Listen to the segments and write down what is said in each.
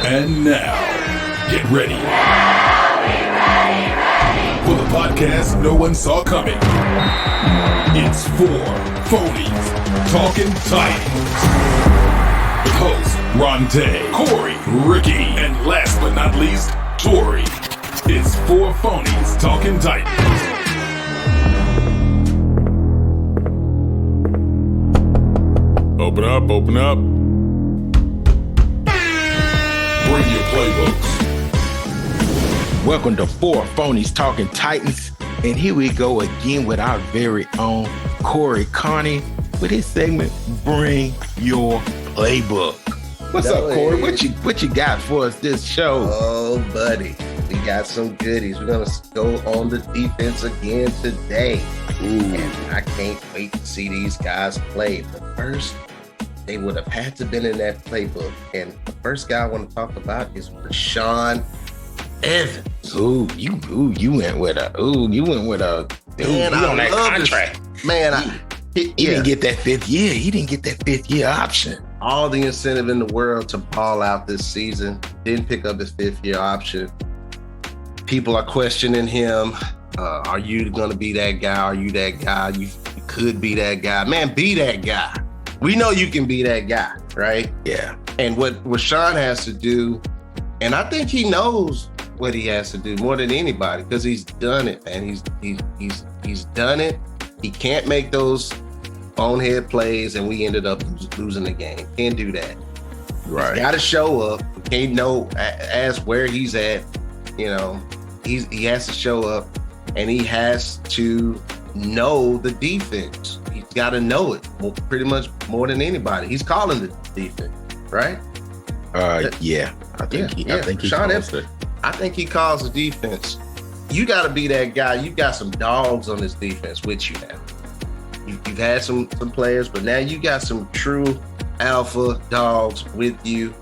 And now, get ready for the podcast no one saw coming. It's 4 Phonies Talking Titans. With hosts Ronte, Corey, Ricky, and last but not least, Tori. It's 4 Phonies Talking Titans. Open up, open up. Bring your playbooks. Welcome to 4 Phonies Talking Titans. And here we go again with our very own Corey Connie with his segment, Bring Your Playbook. What's up, Corey? What you got for us this show? Oh, buddy. We got some goodies. We're going to go on the defense again today. Ooh. And I can't wait to see these guys play. But first, they would have had to been in that playbook. And the first guy I want to talk about is Rashon Evans. You went with a man, on that contract. Man, he didn't get that 5th year. He didn't get that 5th year option. All the incentive in the world to ball out this season. Didn't pick up his 5th year option. People are questioning him. Are you going to be that guy? Are you that guy? You could be that guy. Man, be that guy. We know you can be that guy, right? Yeah. And what Rashon has to do, and I think he knows what he has to do more than anybody because he's done it, man. He's done it. He can't make those bonehead plays, and we ended up losing the game. Can't do that. Right. He's got to show up. Can't ask where he's at. You know, he has to show up, and he has to know the defense. He's got to know it pretty much more than anybody. He's calling the defense, right? Yeah. I think he calls it. I think he calls the defense. You got to be that guy. You got some dogs on this defense with you now. You've had some players, but now you got some true alpha dogs with you.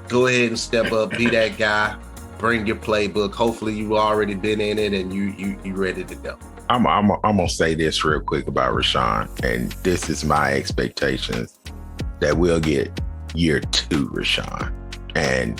Go ahead and step up, be that guy. Bring your playbook. Hopefully you've already been in it and you ready to go. I'm gonna say this real quick about Rashon, and this is my expectations that we'll get year 2 Rashon and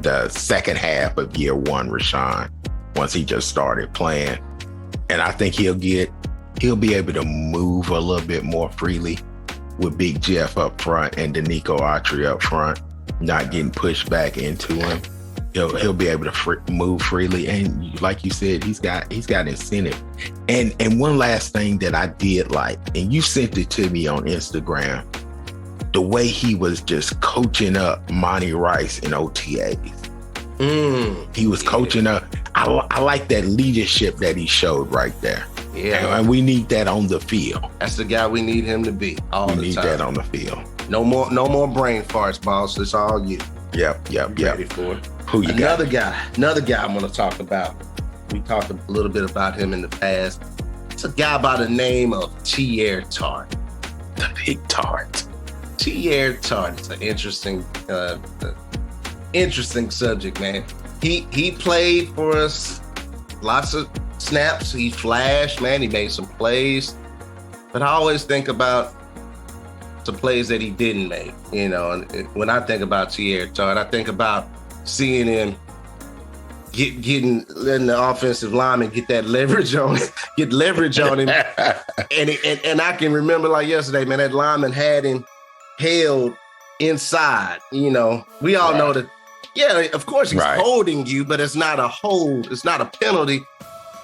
the second half of year 1 Rashon once he just started playing. And I think he'll be able to move a little bit more freely with Big Jeff up front and Danico Autry up front, not getting pushed back into him. He'll be able to move freely, and like you said, he's got incentive. And one last thing that I did like, and you sent it to me on Instagram, the way he was just coaching up Monty Rice in OTAs. He was coaching up. I like that leadership that he showed right there. Yeah, and we need that on the field. That's the guy we need him to be all the time. We need that on the field. No more brain farts, boss. It's all you. Yep. Ready for it. Who you got? Another guy I'm going to talk about. We talked a little bit about him in the past. It's a guy by the name of Teair Tart. The big Tart. Teair Tart. It's an interesting subject, man. He played for us lots of snaps. He flashed, man. He made some plays. But I always think about the plays that he didn't make. You know, and when I think about Teair Tart, I think about seeing him letting the offensive lineman get that leverage on him, and I can remember like yesterday, man, that lineman had him held inside. You know, we all know that. Yeah, of course he's holding you, but it's not a hold. It's not a penalty.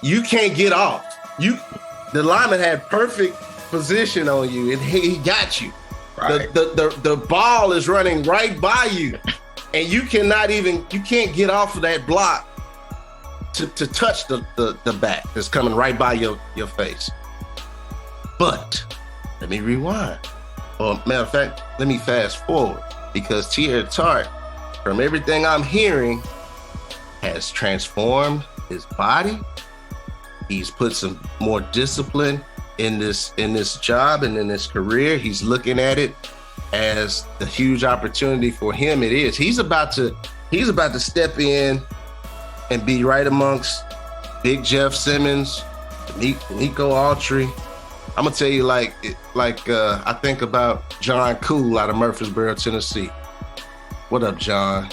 You can't get off. The lineman had perfect position on you, and he got you. Right. The ball is running right by you. And you can't get off of that block to touch the back that's coming right by your face. But let me rewind. Or matter of fact, let me fast forward, because Teair Tart, from everything I'm hearing, has transformed his body. He's put some more discipline in this job and in his career. He's looking at it as the huge opportunity for him it is. He's about to step in and be right amongst Big Jeff Simmons, Nico Autry. I'm gonna tell you, I think about John Cool out of Murfreesboro, Tennessee. What up, John?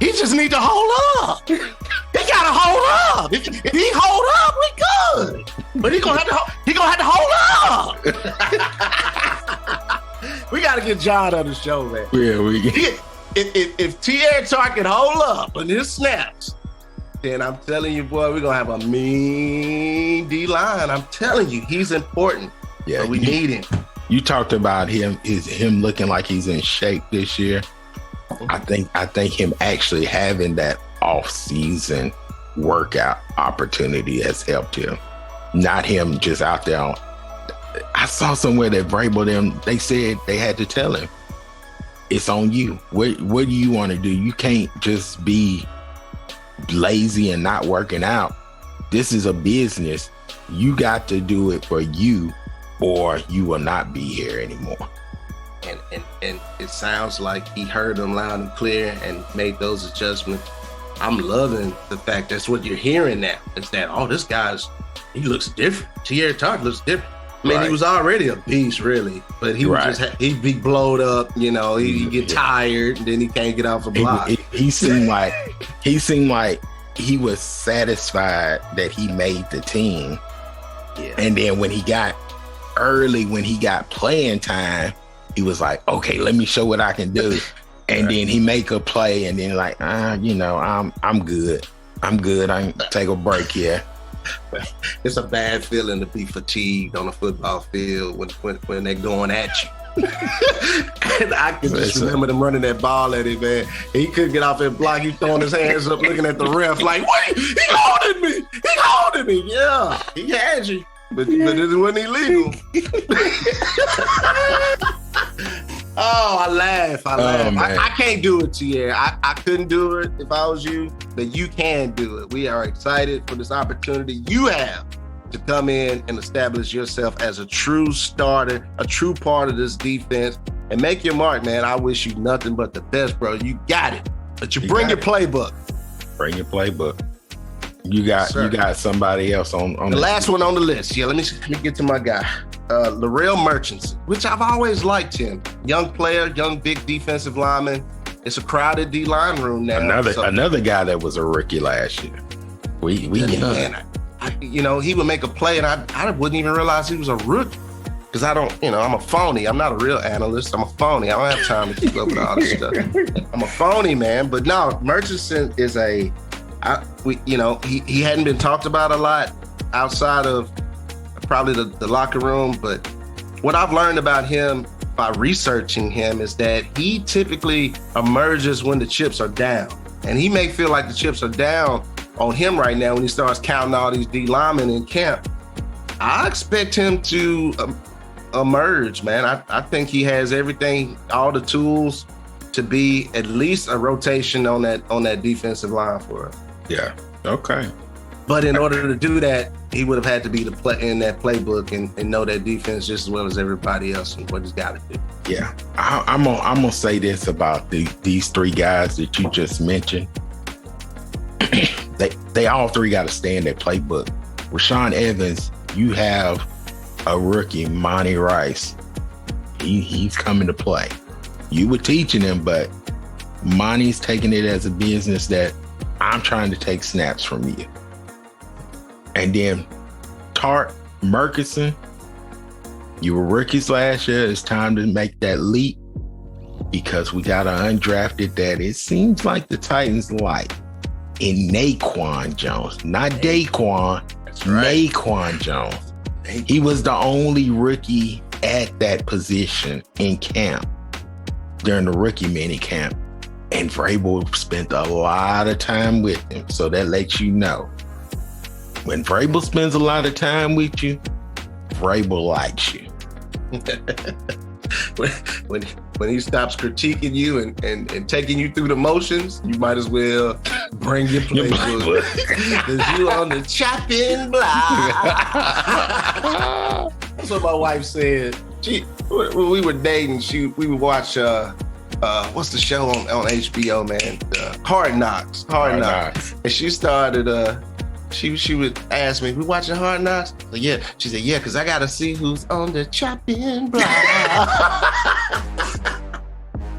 He just need to hold up. He gotta hold up. If he hold up, we good. But he gonna have to hold up. We gotta get John on the show, man. Yeah, if Teair Tart can hold up on his snaps, then I'm telling you, boy, we're gonna have a mean D-line. I'm telling you, he's important. Yeah, we need him. You talked about him looking like he's in shape this year. I think him actually having that off-season workout opportunity has helped him. Not him just out there. I saw somewhere that Vrabel they said they had to tell him, it's on you. What do you want to do? You can't just be lazy and not working out. This is a business. You got to do it for you, or you will not be here anymore. And it sounds like he heard them loud and clear and made those adjustments. I'm loving the fact that's what you're hearing now. It's that, this he looks different. Teair Tart looks different. I mean, He was already a beast, really, but he was he'd be blowed up, he'd get tired, and then he can't get off the block. He seemed like he was satisfied that he made the team. Yeah. And then when he got playing time, he was like, okay, let me show what I can do. And then he make a play, and then like, I'm good. I can take a break here. It's a bad feeling to be fatigued on a football field when they're going at you. And I can just remember them running that ball at him, man. He couldn't get off that block. He throwing his hands up, looking at the ref like, wait, he holding me. He holding me. Yeah, he had you. But it wasn't illegal. I laugh. I can't do it, Teair. I couldn't do it if I was you, but you can do it. We are excited for this opportunity you have to come in and establish yourself as a true starter, a true part of this defense, and make your mark, man. I wish you nothing but the best, bro. You got it. But you bring your playbook. Bring your playbook. You got somebody else on the last one on the list. Yeah, let me get to my guy. Larrell Murchison, which I've always liked him. Young player, young big defensive lineman. It's a crowded D-line room now. Another guy that was a rookie last year. He would make a play and I wouldn't even realize he was a rookie. Because I'm a phony. I'm not a real analyst. I'm a phony. I don't have time to keep up with all this stuff. I'm a phony, man. But no, Murchison is he hadn't been talked about a lot outside of probably the locker room. But what I've learned about him by researching him is that he typically emerges when the chips are down. And he may feel like the chips are down on him right now when he starts counting all these D linemen in camp. I expect him to emerge, man. I think he has everything, all the tools to be at least a rotation on that defensive line for us. Yeah. Okay. But in order to do that, he would have had to be in that playbook and know that defense just as well as everybody else and what he's got to do. Yeah. I'm gonna say this about these three guys that you just mentioned. They all three got to stay in their playbook. Rashon Evans, you have a rookie, Monty Rice. He's coming to play. You were teaching him, but Monty's taking it as a business that I'm trying to take snaps from you. And then Tart, Murchison, you were rookies last year. It's time to make that leap because we got an undrafted that it seems like the Titans like in Naquan Jones, not Daquan. That's right. Naquan Jones. He was the only rookie at that position in camp during the rookie mini camp. And Vrabel spent a lot of time with him. So that lets you know. When Vrabel spends a lot of time with you, Vrabel likes you. when he stops critiquing you and taking you through the motions, you might as well bring your playbook. Because you on the chopping block. That's what my wife said. When we were dating, we would watch what's the show on HBO, man? Hard Knocks. Hard Knocks. And she started she would ask me, we watching Hard Knocks? Like, yeah. She said, yeah, because I got to see who's on the chopping block.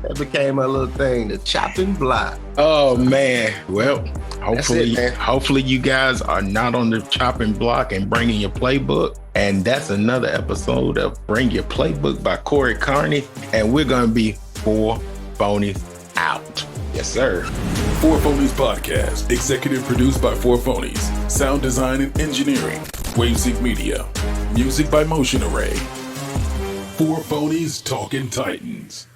That became a little thing, the chopping block. Oh man. Well, hopefully you guys are not on the chopping block and bringing your playbook. And that's another episode of Bring Your Playbook by Corey Carney. And we're going to be 4 Phonies out. Yes, sir. 4 Phonies Podcast. Executive produced by 4 Phonies. Sound design and engineering. Wavesync Media. Music by Motion Array. 4 Phonies Talking Titans.